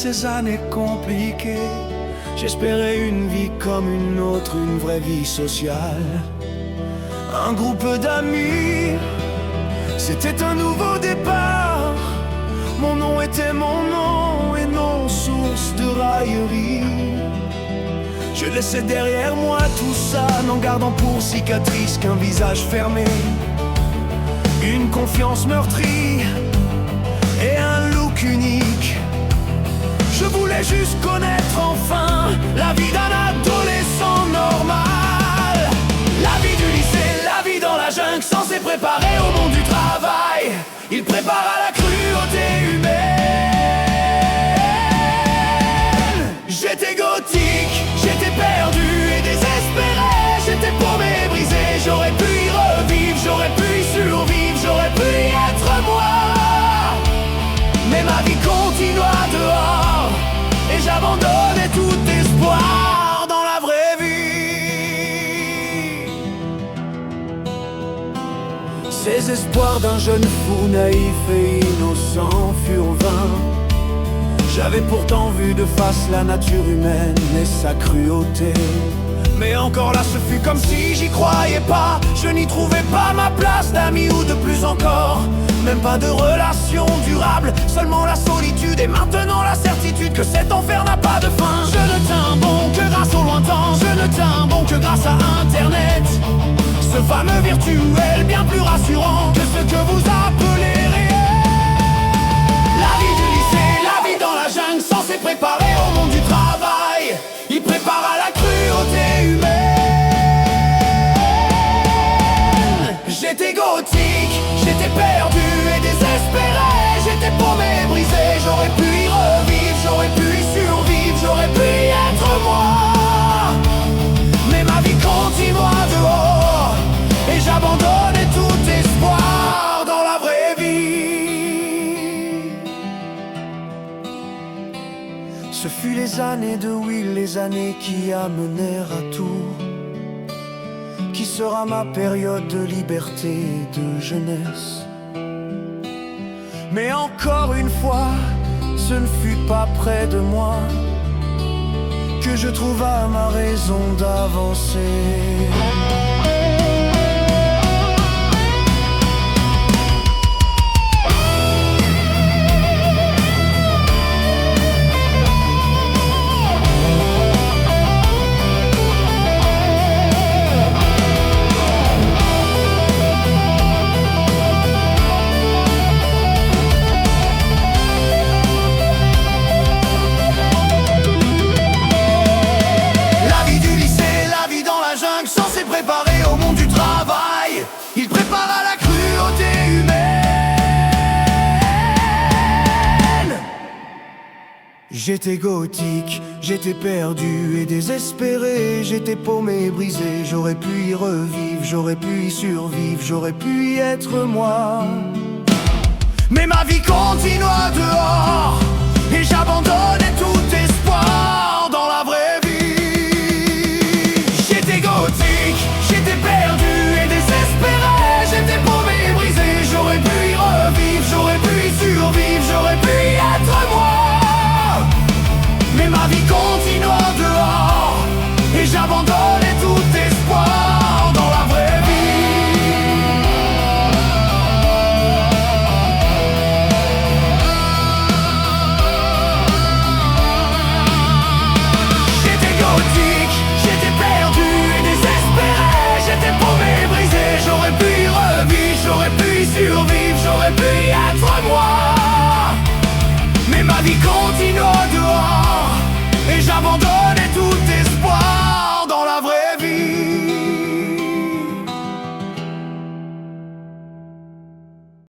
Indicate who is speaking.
Speaker 1: ces années compliquées. J'espérais une vie comme une autre, une vraie vie sociale. Un groupe d'amis, c'était un nouveau départ. Mon nom était mon nom et non source de raillerie. Je laissais derrière moi tout ça, n'en gardant pour cicatrice qu'un visage fermé, une confiance meurtrie et un look unique. Je voulais juste connaître enfin la vie d'un adolescent normal. La vie du lycée, la vie dans la jungle, censé préparer au monde du travail. Il prépare à la cruauté humaine. J'étais gothique, j'étais perdu et désespéré. J'étais paumé et brisé, j'aurais pu y revivre, j'aurais pu y survivre, j'aurais pu y être moi. Mais ma vie continua dehors et j'abandonnais tout espoir dans la vraie vie. Ces espoirs d'un jeune fou naïf et innocent furent vains. J'avais pourtant vu de face la nature humaine et sa cruauté. Mais encore là ce fut comme si j'y croyais pas. Je n'y trouvais pas ma place d'amis ou de plus encore, même pas de relation durable, seulement la solitude et maintenant la certitude que cet enfer n'a pas de fin. Je ne tiens bon que grâce au lointain, je ne tiens bon que grâce à internet, ce fameux virtuel bien plus rassurant que ce que vous appelez réel. La vie du lycée, la vie dans la jungle, censé préparer au monde du travail. Il prépare à la cruauté humaine. J'étais gothique, j'étais perdu et désespéré. J'étais paumé et brisé, j'aurais pu y revivre, j'aurais pu y survivre, j'aurais pu y être moi. Mais ma vie continua dehors et j'abandonnais tout espoir dans la vraie vie. Ce fut les années de Will, les années qui amenèrent à tout. Qui sera ma période de liberté et de jeunesse. Mais encore une fois, ce ne fut pas près de moi que je trouva ma raison d'avancer. Censé préparer au monde du travail, il prépare à la cruauté humaine. J'étais gothique, j'étais perdu et désespéré. J'étais paumé et brisé, j'aurais pu y revivre, j'aurais pu y survivre, j'aurais pu y être moi. Mais ma vie continua dehors et j'abandonnais tout